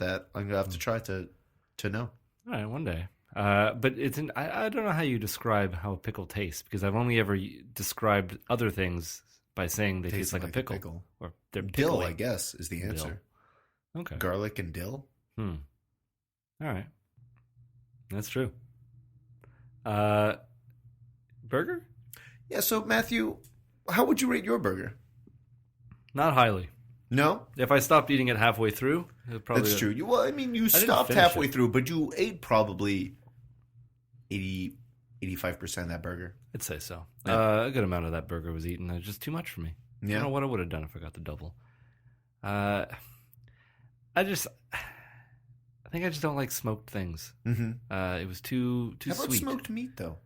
about that. I'm gonna have to try to know. All right, one day. But I don't know how you describe how a pickle tastes, because I've only ever described other things by saying they taste like a pickle. Or they're dill, pickly. I guess, is the answer. Dill. Okay. Garlic and dill. All right. That's true. Burger? Yeah, so Matthew, how would you rate your burger? Not highly. No? If I stopped eating it halfway through, it probably That's true. You stopped halfway through, but you ate probably 85% of that burger. I'd say so. Yeah. A good amount of that burger was eaten. It was just too much for me. Yeah. I don't know what I would have done if I got the double. I think I just don't like smoked things. Mm-hmm. It was too How about sweet. smoked meat, though?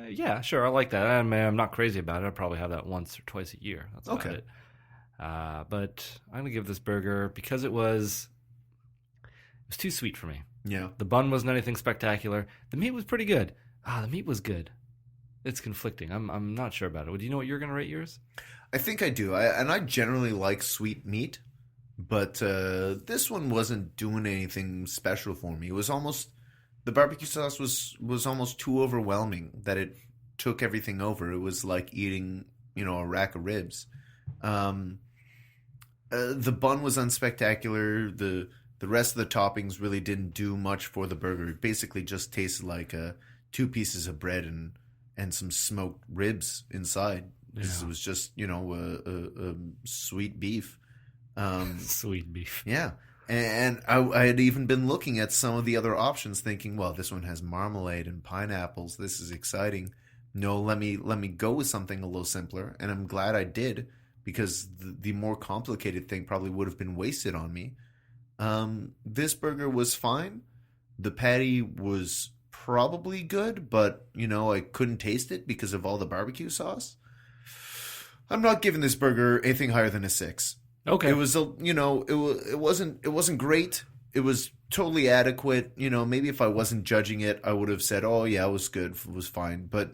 Yeah, sure. I like that. I'm not crazy about it. I'll probably have that once or twice a year. That's about it. But I'm gonna give this burger, because it was too sweet for me. Yeah. The bun wasn't anything spectacular. The meat was pretty good. The meat was good. It's conflicting. I'm not sure about it. Do you know what you're gonna rate yours? I think I do. I generally like sweet meat, but this one wasn't doing anything special for me. It was almost, the barbecue sauce was almost too overwhelming that it took everything over. It was like eating, a rack of ribs. The bun was unspectacular. The rest of the toppings really didn't do much for the burger. It basically just tasted like 2 pieces of bread and some smoked ribs inside. Yeah. It was just, a sweet beef. Sweet beef. Yeah. And I had even been looking at some of the other options thinking, well, this one has marmalade and pineapples. This is exciting. No, let me go with something a little simpler. And I'm glad I did, because the more complicated thing probably would have been wasted on me. This burger was fine. The patty was probably good, but, I couldn't taste it because of all the barbecue sauce. I'm not giving this burger anything higher than a 6. Okay. It was it wasn't great. It was totally adequate. Maybe if I wasn't judging it, I would have said, "Oh yeah, it was good, it was fine." But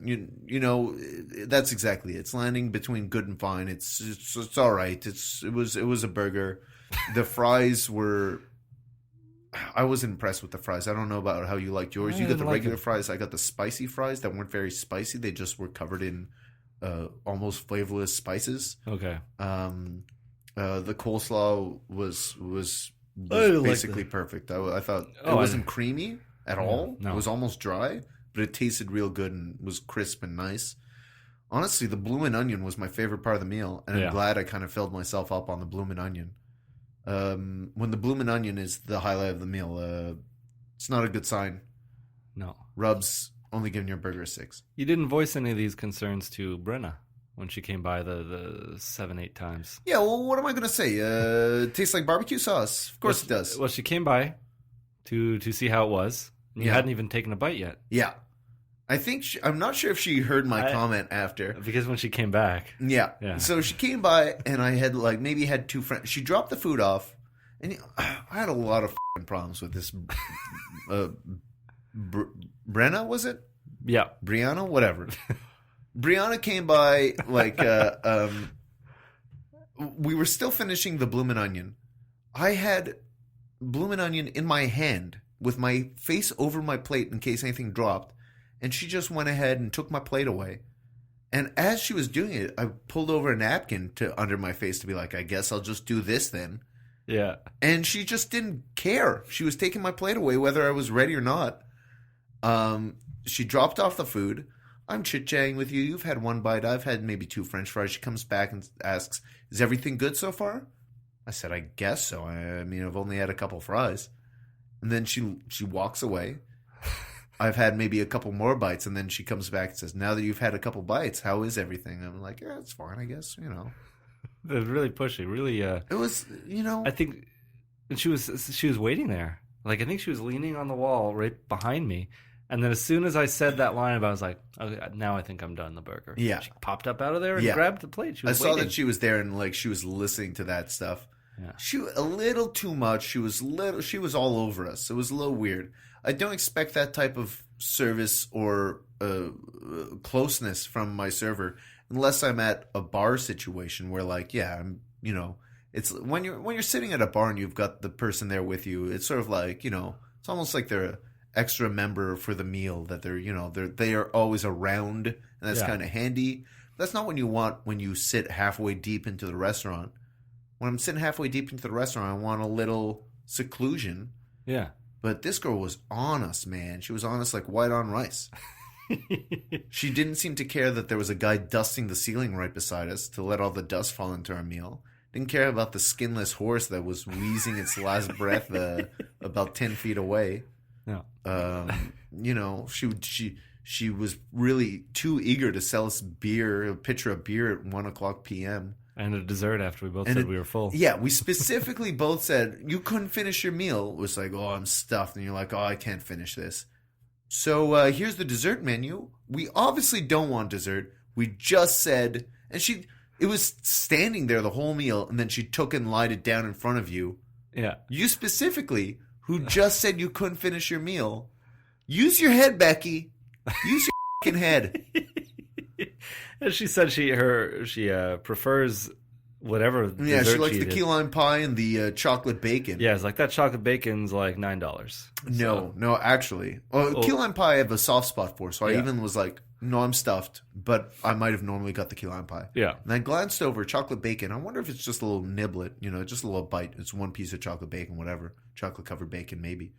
that's exactly it. It's landing between good and fine. It's all right. It was a burger. The fries were. I was impressed with the fries. I don't know about how you liked yours. You got the regular fries. I got the spicy fries that weren't very spicy. They just were covered in almost flavorless spices. Okay. The coleslaw was basically perfect. I thought it wasn't creamy at all. No. It was almost dry, but it tasted real good and was crisp and nice. Honestly, the bloomin' onion was my favorite part of the meal, and I'm glad I kind of filled myself up on the bloomin' onion. When the bloomin' onion is the highlight of the meal, it's not a good sign. No. Rubs only giving your burger a 6. You didn't voice any of these concerns to Brenna when she came by the 7-8 times. Yeah, well, what am I going to say? It tastes like barbecue sauce. Of course it does. Well, she came by to see how it was. And you hadn't even taken a bite yet. Yeah. I think I'm not sure if she heard my comment after. Because when she came back. Yeah. So she came by, and I had maybe had 2 friends. She dropped the food off, and I had a lot of problems with this. Brenna, was it? Yeah. Brianna? Whatever. Brianna came by, we were still finishing the bloomin' onion. I had bloomin' onion in my hand with my face over my plate in case anything dropped. And she just went ahead and took my plate away. And as she was doing it, I pulled over a napkin under my face to be like, I guess I'll just do this then. Yeah. And she just didn't care. She was taking my plate away whether I was ready or not. She dropped off the food. I'm chit-chatting with you. You've had 1 bite. I've had maybe 2 French fries. She comes back and asks, is everything good so far? I said, I guess so. I mean, I've only had a couple fries. And then she walks away. I've had maybe a couple more bites, and then she comes back and says, now that you've had a couple bites, how is everything? I'm like, yeah, it's fine, I guess, It was really pushy, really. It was, I think she was waiting there. I think she was leaning on the wall right behind me. And then as soon as I said that line, I was like, okay, now I think I'm done the burger. Yeah. She popped up out of there and grabbed the plate. She was waiting. Saw that she was there and she was listening to that stuff. Yeah. She a little too much. She was all over us. It was a little weird. I don't expect that type of service or closeness from my server unless I'm at a bar situation where I'm, it's when you're sitting at a bar and you've got the person there with you. It's sort of like, it's almost like they're an extra member for the meal, that they are always around, and that's kind of handy. That's not what you want when you sit halfway deep into the restaurant. When I'm sitting halfway deep into the restaurant, I want a little seclusion. Yeah. But this girl was on us, man. She was on us like white on rice. She didn't seem to care that there was a guy dusting the ceiling right beside us to let all the dust fall into our meal. Didn't care about the skinless horse that was wheezing its last breath about 10 feet away. No. She was really too eager to sell us a pitcher of beer at 1:00 p.m. And a dessert after we both said we were full. Yeah, we specifically both said, you couldn't finish your meal. It was like, oh, I'm stuffed. And you're like, oh, I can't finish this. So here's the dessert menu. We obviously don't want dessert. We just said, and it was standing there the whole meal, and then she took and laid it down in front of you. Yeah. You specifically, who just said you couldn't finish your meal, use your head, Becky. Use your fucking head. And she said she prefers whatever. Yeah, she likes the key lime pie and the chocolate bacon. Yeah, it's like that chocolate bacon's like $9. No, actually. Key lime pie I have a soft spot for, so I even was like, no, I'm stuffed, but I might have normally got the key lime pie. Yeah. And I glanced over chocolate bacon. I wonder if it's just a little niblet, just a little bite. It's one piece of chocolate bacon, whatever. Chocolate covered bacon, maybe.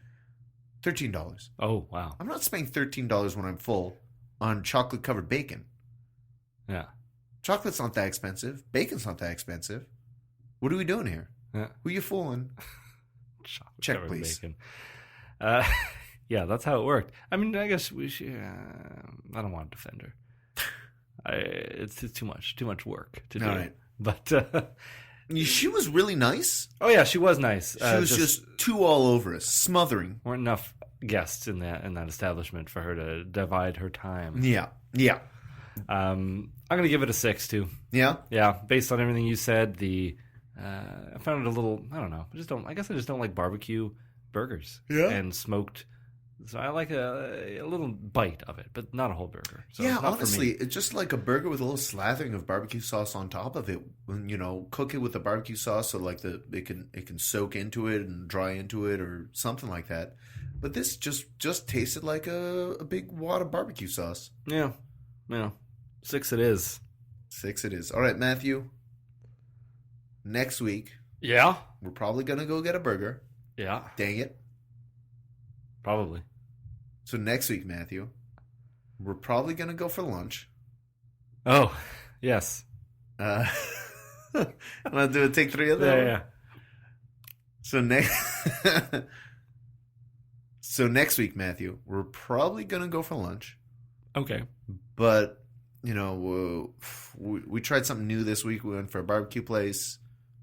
$13. Oh, wow. I'm not spending $13 when I'm full on chocolate covered bacon. Yeah. Chocolate's not that expensive. Bacon's not that expensive. What are we doing here? Yeah. Who are you fooling? Chocolate Check, please. Bacon. Yeah, that's how it worked. I mean, I guess we should. I don't want to defend her. It's too much work to do. All right. But she was really nice. Oh yeah, she was nice. She was just too all over us, smothering. Weren't enough guests in that establishment for her to divide her time. Yeah. I'm gonna give it a 6 too. Yeah. Based on everything you said, I found it a little. I don't know. I guess I just don't like barbecue burgers. Yeah. And smoked. So I like a little bite of it, but not a whole burger. So yeah, it's not honestly, for me. it's just like a burger with a little slathering of barbecue sauce on top of it. When cook it with the barbecue sauce, so like it can soak into it and dry into it or something like that. But this just tasted like a big wad of barbecue sauce. Yeah. 6 it is. 6 it is. All right, Matthew. Next week. Yeah. We're probably gonna go get a burger. Yeah. Dang it. Probably. So next week, Matthew, we're probably going to go for lunch. Oh, yes. I'm going to do a take 3 of that. Yeah. So next week, Matthew, we're probably going to go for lunch. Okay. But, we tried something new this week. We went for a barbecue place.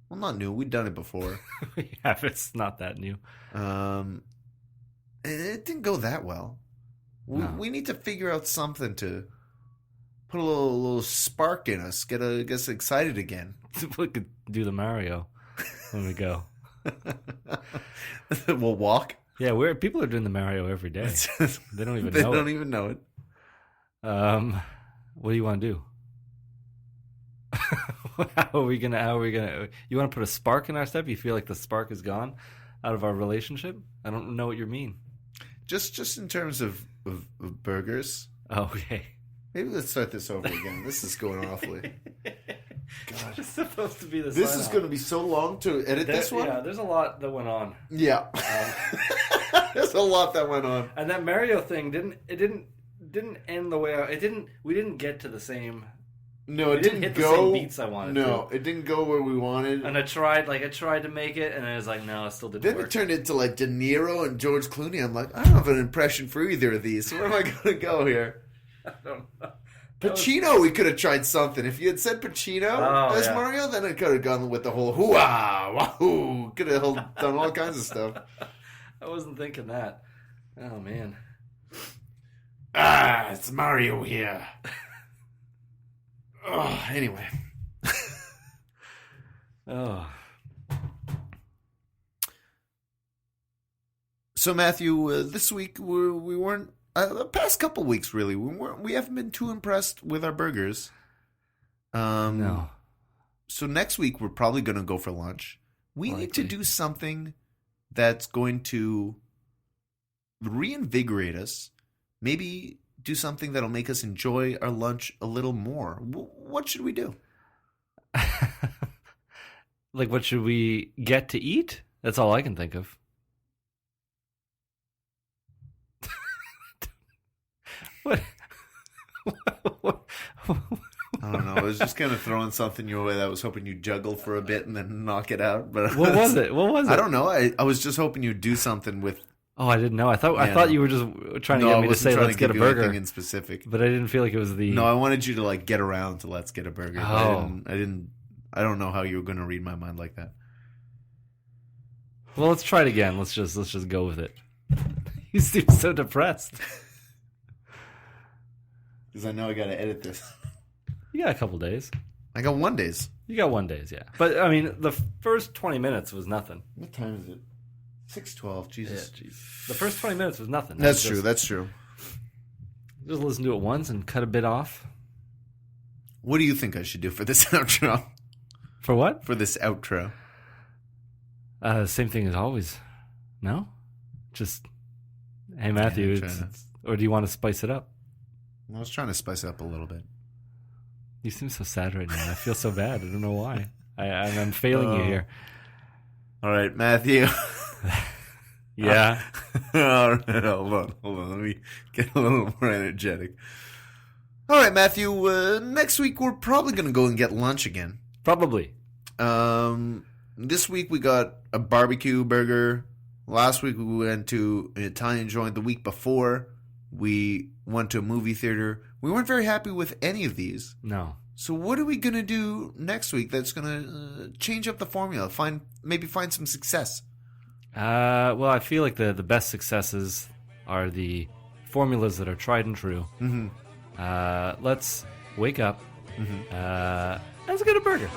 Well, not new. We'd done it before. Yeah, it's not that new. It didn't go that well. No. We need to figure out something to put a little spark in us, get us excited again. We could do the Mario when we go. We'll walk. Yeah, people are doing the Mario every day. They don't even know it. They don't even know it. What do you want to do? How are we gonna? You want to put a spark in our step? You feel like the spark is gone out of our relationship? I don't know what you mean. Just in terms of burgers. Okay. Maybe let's start this over again. This is going awfully. God. It's supposed to be the This is going to be so long to edit this one. Yeah, there's a lot that went on. Yeah. There's a lot that went on. And that Mario thing didn't end the way we didn't get to the same. No, it didn't hit go. The same beats I wanted. No, it didn't go where we wanted. And I tried to make it, and I was like, no, it still didn't work. Then it turned into like De Niro and George Clooney. I'm like, I don't have an impression for either of these. So where am I going to go here? I don't know. Pacino, we could have tried something. If you had said Pacino as Mario, then it could have gone with the whole hoo-ah, wahoo. Could have done all kinds of stuff. I wasn't thinking that. Oh, man. It's Mario here. Oh, anyway. Oh. So Matthew, this week we weren't. The past couple weeks, really, we haven't been too impressed with our burgers. No. So next week we're probably going to go for lunch. We need to do something that's going to reinvigorate us. Maybe do something that'll make us enjoy our lunch a little more. What should we do? Like, what should we get to eat? That's all I can think of. What? I don't know. I was just kind of throwing something your way that I was hoping you'd juggle for a bit and then knock it out. But What was it? I don't know. I was just hoping you'd do something with. Oh, I didn't know. I thought you were just trying to get me to say let's get a burger in specific. But I didn't feel like it was the. No, I wanted you to like get around to let's get a burger. Oh. I don't know how you were going to read my mind like that. Well, let's try it again. Let's just go with it. You seem so depressed. Because I know I got to edit this. You got a couple days. I got 1 day. You got 1 day, yeah. But I mean, the first 20 minutes was nothing. What time is it? 6:12. Jesus. Yeah, jeez. The first 20 minutes was nothing. That's true. That's true. Just listen to it once and cut a bit off. What do you think I should do for this outro? For what? For this outro. Same thing as always. No? Just, hey, Matthew, or do you want to spice it up? I was trying to spice it up a little bit. You seem so sad right now. I feel so bad. I don't know why. I'm failing you here. All right, Matthew. Yeah. All right, hold on. Let me get a little more energetic. All right, Matthew. Next week we're probably going to go and get lunch again. Probably. This week we got a barbecue burger. Last week we went to an Italian joint. The week before we went to a movie theater. We weren't very happy with any of these. No. So what are we going to do next week that's going to change up the formula? Maybe find some success. Well, I feel like the best successes are the formulas that are tried and true. Mm-hmm. Let's wake up. Mm-hmm. Let's get a burger.